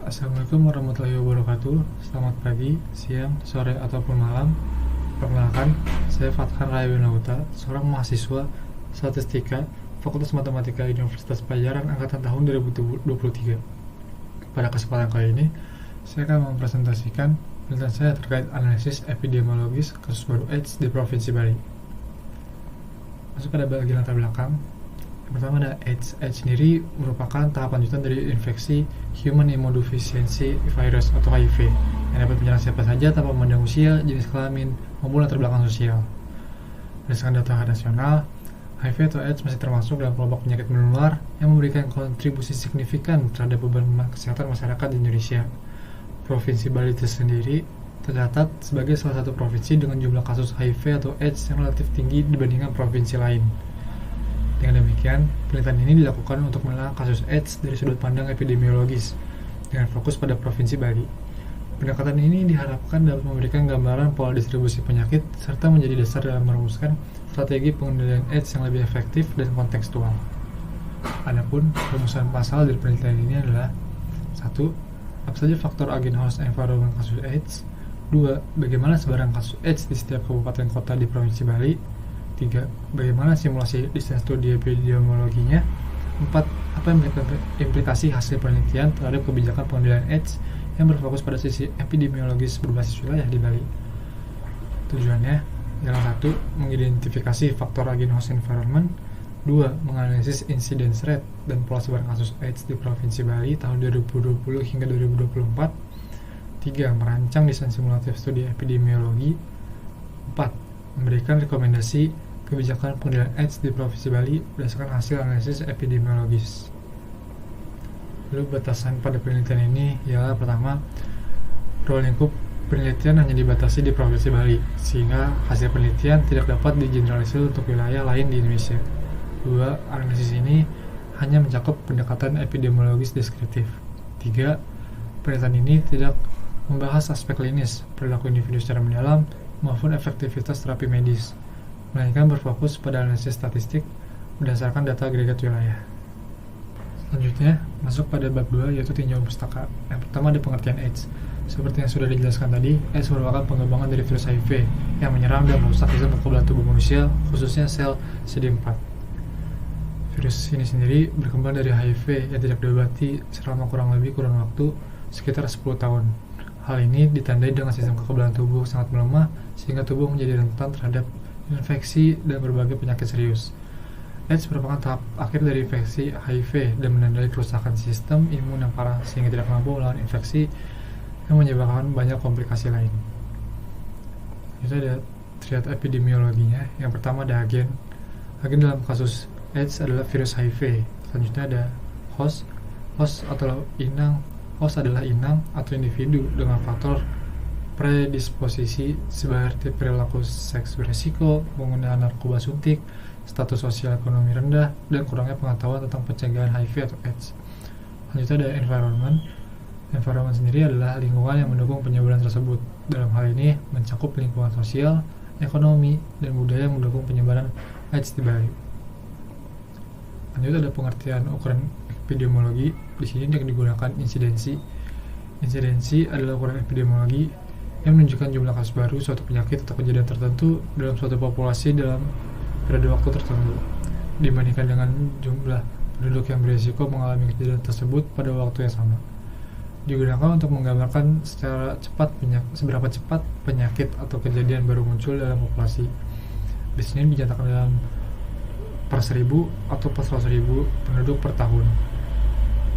Assalamualaikum warahmatullahi wabarakatuh. Selamat pagi, siang, sore, ataupun malam. Perkenalkan, saya Fathan Raya Winauta, seorang mahasiswa Statistika Fakultas Matematika Universitas Padjadjaran Angkatan tahun 2023. Pada kesempatan kali ini, saya akan mempresentasikan penelitian saya terkait analisis epidemiologis kasus baru AIDS di Provinsi Bali. Masuk pada bagian latar belakang. Yang pertama ada AIDS. AIDS sendiri merupakan tahap lanjutan dari infeksi Human Immunodeficiency Virus atau HIV yang dapat menyerang siapa saja tanpa memandang usia, jenis kelamin, maupun latar belakang sosial. Berdasarkan data nasional, HIV atau AIDS masih termasuk dalam kelompok penyakit menular yang memberikan kontribusi signifikan terhadap beban kesehatan masyarakat di Indonesia. Provinsi Bali itu sendiri tercatat sebagai salah satu provinsi dengan jumlah kasus HIV atau AIDS yang relatif tinggi dibandingkan provinsi lain. Dengan demikian, penelitian ini dilakukan untuk menelaah kasus AIDS dari sudut pandang epidemiologis dengan fokus pada Provinsi Bali. Pendekatan ini diharapkan dapat memberikan gambaran pola distribusi penyakit serta menjadi dasar dalam merumuskan strategi pengendalian AIDS yang lebih efektif dan kontekstual. Adapun rumusan pasal dari penelitian ini adalah 1. Apa saja faktor agen host environment kasus AIDS? 2. Bagaimana sebaran kasus AIDS di setiap kabupaten kota di Provinsi Bali? 3. Bagaimana simulasi desain studi epidemiologinya? 4. Apa implikasi hasil penelitian terhadap kebijakan pengendalian AIDS yang berfokus pada sisi epidemiologis berbasis wilayah di Bali? Tujuannya adalah 1. Mengidentifikasi faktor agen host environment. 2. Menganalisis incidence rate dan pola sebaran kasus AIDS di Provinsi Bali tahun 2020 hingga 2024. 3. Merancang desain simulatif studi epidemiologi. 4. Memberikan rekomendasi kebijakan pengendalian AIDS di Provinsi Bali berdasarkan hasil analisis epidemiologis. Lalu batasan pada penelitian ini ialah pertama, ruang lingkup penelitian hanya dibatasi di Provinsi Bali, sehingga hasil penelitian tidak dapat digeneralisir untuk wilayah lain di Indonesia. 2. Analisis ini hanya mencakup pendekatan epidemiologis deskriptif. 3. Penelitian ini tidak membahas aspek klinis, perilaku individu secara mendalam, maupun efektivitas terapi medis, melainkan berfokus pada analisis statistik berdasarkan data agregat wilayah. Selanjutnya, masuk pada bab 2 yaitu tinjauan pustaka. Yang pertama ada pengertian AIDS. Seperti yang sudah dijelaskan tadi, AIDS merupakan pengembangan dari virus HIV yang menyerang dan merusak sistem kekebalan tubuh manusia, khususnya sel CD4. Virus ini sendiri berkembang dari HIV yang tidak diobati selama kurang waktu sekitar 10 tahun. Hal ini ditandai dengan sistem kekebalan tubuh sangat melemah sehingga tubuh menjadi rentan terhadap infeksi dan berbagai penyakit serius. AIDS merupakan tahap akhir dari infeksi HIV dan menandai kerusakan sistem imun yang parah sehingga tidak mampu melawan infeksi yang menyebabkan banyak komplikasi lain. Itu ada triad epidemiologinya. Yang pertama ada agen. Agen dalam kasus AIDS adalah virus HIV. Selanjutnya ada host. Host adalah inang atau individu dengan faktor predisposisi seperti perilaku seks beresiko, penggunaan narkoba suntik, status sosial ekonomi rendah, dan kurangnya pengetahuan tentang pencegahan HIV atau AIDS. Selanjutnya ada environment. Environment sendiri adalah lingkungan yang mendukung penyebaran tersebut. Dalam hal ini mencakup lingkungan sosial, ekonomi, dan budaya yang mendukung penyebaran AIDS di Bali. Lanjut ada pengertian ukuran epidemiologi. Di sini yang digunakan insidensi. Insidensi adalah ukuran epidemiologi yang menunjukkan jumlah kasus baru suatu penyakit atau kejadian tertentu dalam suatu populasi dalam periode waktu tertentu dibandingkan dengan jumlah penduduk yang berisiko mengalami kejadian tersebut pada waktu yang sama. Digunakan untuk menggambarkan seberapa cepat penyakit atau kejadian baru muncul dalam populasi. Di sini dinyatakan dalam per 1000 atau per 100.000 penduduk per tahun.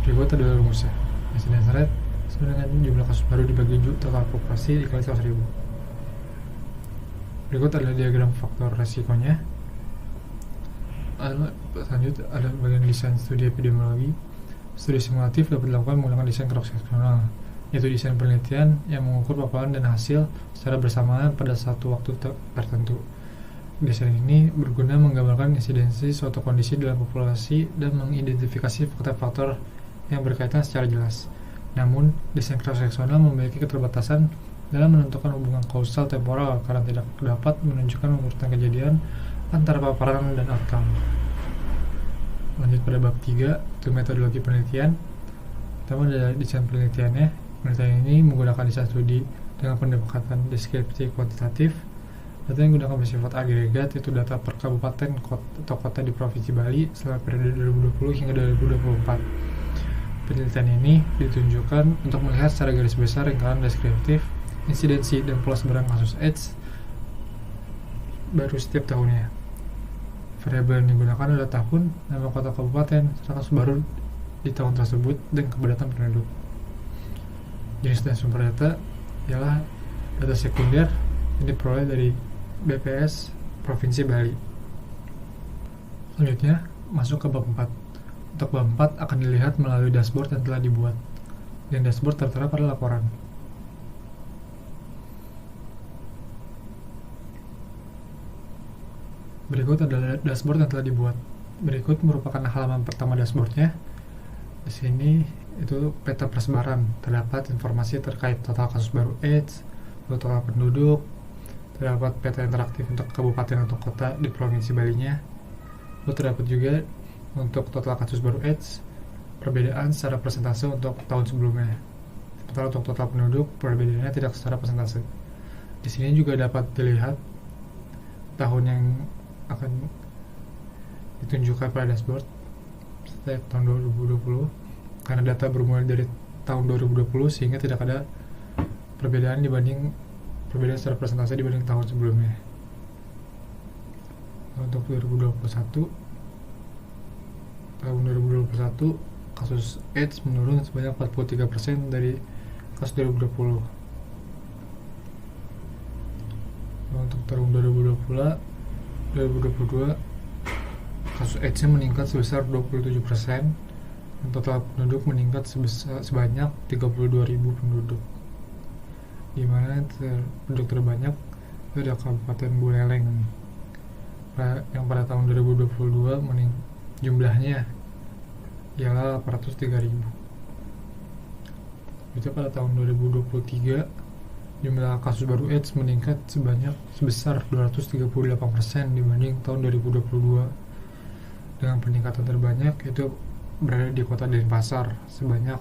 Berikut adalah rumusnya. Incidence rate sama dengan jumlah kasus baru dibagi total populasi dikali 100.000. Berikut adalah diagram faktor resikonya. Selanjutnya ada bagian desain studi epidemiologi. Studi simulatif dapat dilakukan menggunakan desain cross-sectional, yaitu desain penelitian yang mengukur paparan dan hasil secara bersamaan pada satu waktu tertentu. Desain ini berguna menggambarkan insidensi suatu kondisi dalam populasi dan mengidentifikasi faktor-faktor yang berkaitan secara jelas. Namun, desain cross-sectional memiliki keterbatasan dalam menentukan hubungan kausal temporal karena tidak dapat menunjukkan urutan kejadian antara paparan dan outcome. Lanjut pada bab 3, itu metodologi penelitian. Pertama adalah desain penelitiannya. Penelitian ini menggunakan desain studi dengan pendekatan deskripsi kuantitatif. Data yang digunakan bersifat agregat, yaitu data per kabupaten atau kota di Provinsi Bali selama periode 2020 hingga 2024. Penelitian ini ditunjukkan untuk melihat secara garis besar lingkaran deskriptif insidensi dan pola sebaran kasus AIDS baru setiap tahunnya. Variabel yang digunakan adalah tahun, nama kota kabupaten, serta kasus baru di tahun tersebut, dan kepadatan penduduk. Jenis dan sumber data ialah data sekunder yang diperoleh dari BPS Provinsi Bali. Selanjutnya, masuk ke bab 4. Untuk bab 4 akan dilihat melalui dashboard yang telah dibuat, dan dashboard tertera pada laporan. Berikut adalah dashboard yang telah dibuat. Berikut merupakan halaman pertama dashboardnya. Di sini itu peta persebaran, terdapat informasi terkait total kasus baru AIDS, total penduduk, terdapat peta interaktif untuk kabupaten atau kota di Provinsi Balinya. Lalu terdapat juga untuk total kasus baru AIDS, perbedaan secara persentase untuk tahun sebelumnya. Sementara untuk total penduduk, perbedaannya tidak secara persentase. Di sini juga dapat dilihat tahun yang akan ditunjukkan pada dashboard setiap tahun 2020, karena data bermula dari tahun 2020 sehingga tidak ada perbedaan secara persentase dibanding tahun sebelumnya. Untuk 2021, tahun 2021 kasus AIDS menurun sebanyak 43% dari kasus 2020. Untuk tahun 2022 kasus AIDS-nya meningkat sebesar 27%, dan total penduduk meningkat sebanyak 32.000 penduduk, di mana penduduk terbanyak itu ada Kabupaten Buleleng yang pada tahun 2022 jumlahnya ialah 803.000. Itu pada tahun 2023 jumlah kasus baru AIDS meningkat sebesar 238% dibanding tahun 2022, dengan peningkatan terbanyak itu berada di kota Denpasar sebanyak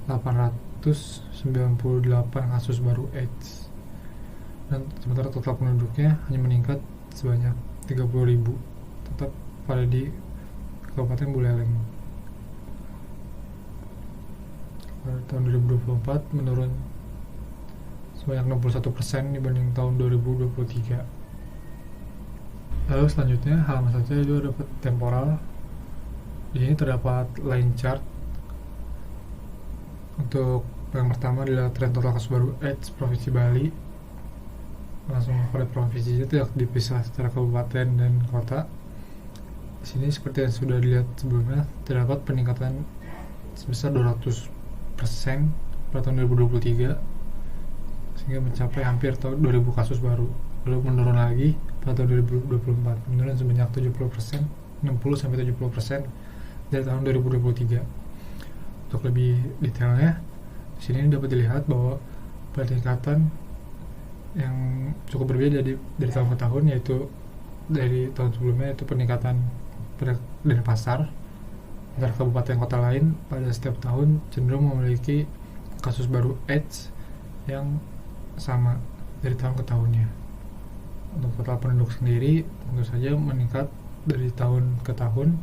898 kasus baru AIDS, dan sementara total penduduknya hanya meningkat sebanyak 30.000, tetap pada di Kabupaten Buleleng. Pada tahun 2024 menurun sebanyak 61% dibanding tahun 2023. Lalu selanjutnya halaman selanjutnya itu dapat temporal. Di sini terdapat line chart. Untuk yang pertama adalah tren total kasus baru AIDS Provinsi Bali. Langsung pada provinsi itu tidak dipisah secara kabupaten dan kota. Di sini seperti yang sudah dilihat sebelumnya, terdapat peningkatan sebesar 200% pada tahun 2023 sehingga mencapai hampir tahun 2000 kasus baru. Lalu menurun lagi pada tahun 2024, menurun sebanyak 70%, 60-70% dari tahun 2023. Untuk lebih detailnya, di sini dapat dilihat bahwa peningkatan yang cukup berbeda dari tahun ke tahun, yaitu dari tahun sebelumnya itu peningkatan pada Denpasar antar kabupaten kota lain pada setiap tahun cenderung memiliki kasus baru AIDS yang sama dari tahun ke tahunnya. Untuk total penduduk sendiri tentu saja meningkat dari tahun ke tahun,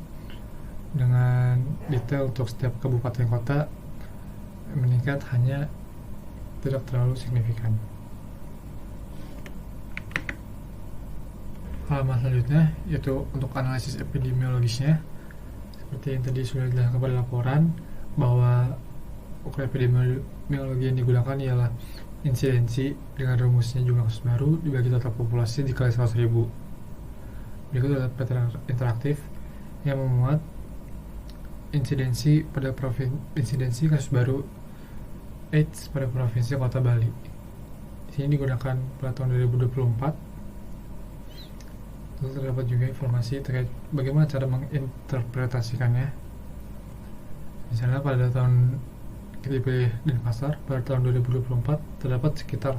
dengan detail untuk setiap kabupaten kota meningkat hanya tidak terlalu signifikan. Halaman selanjutnya yaitu untuk analisis epidemiologisnya. Seperti yang tadi sudah dijelaskan pada laporan, bahwa ukur epidemiologi yang digunakan ialah insidensi dengan rumusnya jumlah kasus baru dibagi total populasi dikali 100.000. Berikut adalah peta interaktif yang memuat insidensi kasus baru AIDS pada provinsi Kota Bali. Di sini digunakan pada tahun 2024. Lalu terdapat juga informasi terkait bagaimana cara menginterpretasikannya. Misalnya pada tahun kita pilih Denpasar, pada tahun 2024 terdapat sekitar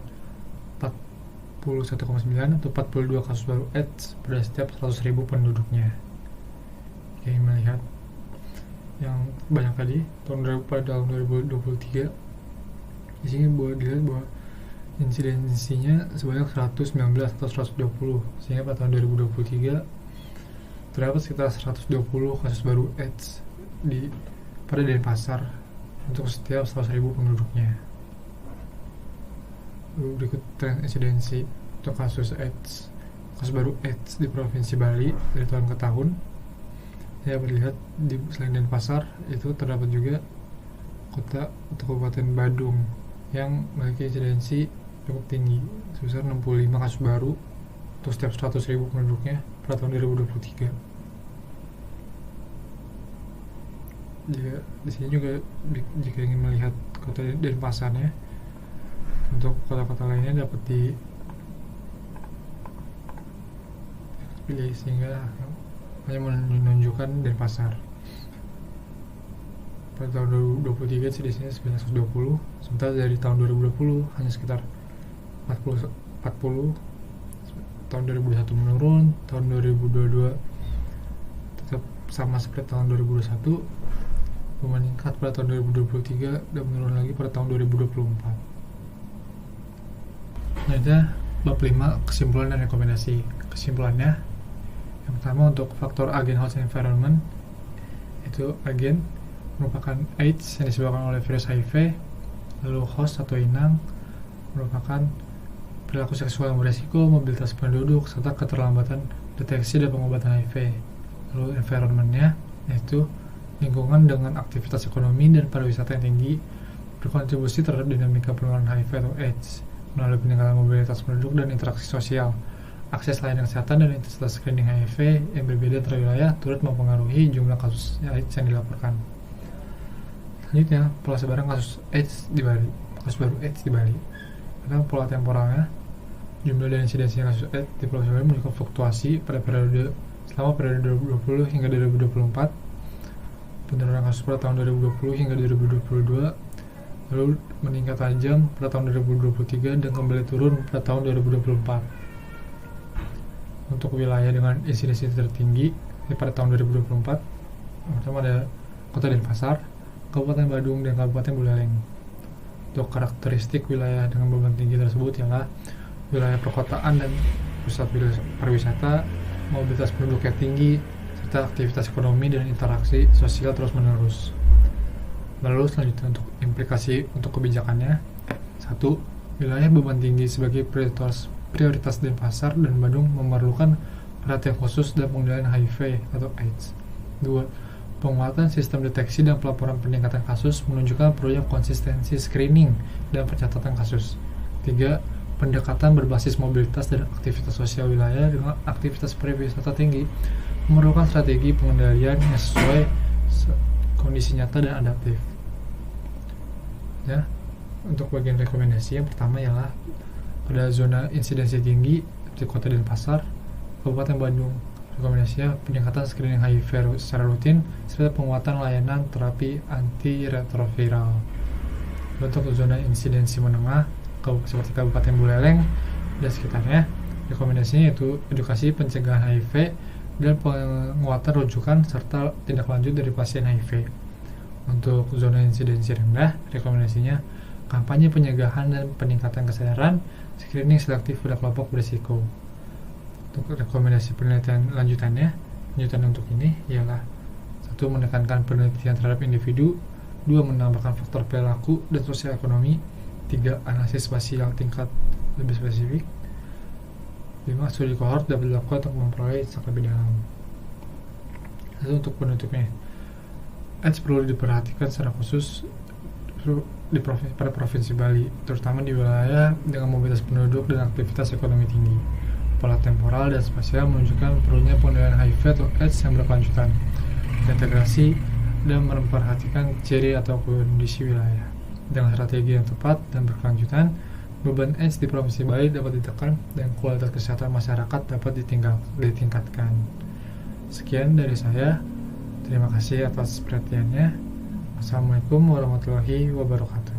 41,9 atau 42 kasus baru AIDS pada setiap 100.000 penduduknya. Oke, melihat yang banyak tadi pada tahun 2023. Di sini boleh dilihat bahwa insidensinya sebanyak 119 atau 120, sehingga pada tahun 2023 terdapat sekitar 120 kasus baru AIDS pada Denpasar untuk setiap 100.000 penduduknya. Berikut tren insidensi untuk kasus baru AIDS di Provinsi Bali dari tahun ke tahun. Ya, terlihat selain Denpasar itu terdapat juga kota atau Kabupaten Badung yang memiliki insidensi cukup tinggi sebesar 65 kasus baru untuk setiap 100.000 penduduknya pada tahun 2023. Di sini juga jika ingin melihat kota Denpasarnya, untuk kota-kota lainnya dapat dipilih sehingga hanya menunjukkan Denpasar. Pada tahun 2023 insidensinya sebanyak 120, sementara dari tahun 2020 hanya sekitar 40. Tahun 2021 menurun, tahun 2022 tetap sama seperti tahun 2021, meningkat pada tahun 2023 dan menurun lagi pada tahun 2024. Selanjutnya bab 5, kesimpulan dan rekomendasi. Kesimpulannya, yang pertama untuk faktor agen host environment, itu agen merupakan AIDS yang disebabkan oleh virus HIV, lalu host atau inang merupakan perilaku seksual yang beresiko, mobilitas penduduk, serta keterlambatan deteksi dan pengobatan HIV. Lalu environment-nya yaitu lingkungan dengan aktivitas ekonomi dan pariwisata yang tinggi berkontribusi terhadap dinamika penularan HIV atau AIDS melalui peningkatan mobilitas penduduk dan interaksi sosial. Akses layanan kesehatan dan intensitas screening HIV yang berbeda antar wilayah turut mempengaruhi jumlah kasus AIDS yang dilaporkan. Selanjutnya, pola sebaran kasus baru AIDS di Bali. Karena pola temporalnya, jumlah dan insidensi kasus AIDS di Pulau Bali menunjukkan fluktuasi selama periode 2020 hingga 2024, penurunan kasus pada tahun 2020 hingga 2022, lalu meningkat tajam pada tahun 2023 dan kembali turun pada tahun 2024. Untuk wilayah dengan insidensi tertinggi pada tahun 2024, pertama ada Kota Denpasar, Kabupaten Badung, dan Kabupaten Buleleng. Untuk karakteristik wilayah dengan beban tinggi tersebut ialah wilayah perkotaan dan pusat pariwisata, mobilitas penduduk yang tinggi, serta aktivitas ekonomi dan interaksi sosial terus-menerus. Lalu selanjutnya untuk implikasi untuk kebijakannya. 1. Wilayah beban tinggi sebagai prioritas Denpasar dan Badung memerlukan perhatian khusus dalam pengendalian HIV atau AIDS. 2. Penguatan sistem deteksi dan pelaporan peningkatan kasus menunjukkan perlunya konsistensi screening dan pencatatan kasus. 3. Pendekatan berbasis mobilitas dan aktivitas sosial wilayah dengan aktivitas pariwisata tinggi memerlukan strategi pengendalian yang sesuai kondisi nyata dan adaptif. Ya, untuk bagian rekomendasi yang pertama ialah pada zona insidensi tinggi di Kota Denpasar, Kabupaten Bandung, rekomendasinya peningkatan screening HIV secara rutin serta penguatan layanan terapi antiretroviral. Untuk zona insidensi menengah seperti Kabupaten Buleleng dan sekitarnya, rekomendasinya yaitu edukasi pencegahan HIV dan penguatan rujukan serta tindak lanjut dari pasien HIV. Untuk zona insidensi rendah, rekomendasinya kampanye pencegahan dan peningkatan kesadaran, screening selektif pada kelompok berisiko. Untuk rekomendasi penelitian lanjutan untuk ini ialah 1. Menekankan penelitian terhadap individu, 2. Menambahkan faktor perilaku dan sosial ekonomi, 3. Analisis spasial tingkat lebih spesifik, 5. Studi kohort dapat dilakukan untuk memperoleh insight lebih dalam. Lalu untuk penutupnya, AIDS perlu diperhatikan secara khusus pada Provinsi Bali, terutama di wilayah dengan mobilitas penduduk dan aktivitas ekonomi tinggi. Pola temporal dan spasial menunjukkan perlunya pengendalian HIV atau AIDS yang berkelanjutan, integrasi, dan memperhatikan ciri atau kondisi wilayah. Dengan strategi yang tepat dan berkelanjutan, beban AIDS di Provinsi Bali dapat ditekan dan kualitas kesehatan masyarakat dapat ditingkatkan. Sekian dari saya. Terima kasih atas perhatiannya. Wassalamualaikum warahmatullahi wabarakatuh.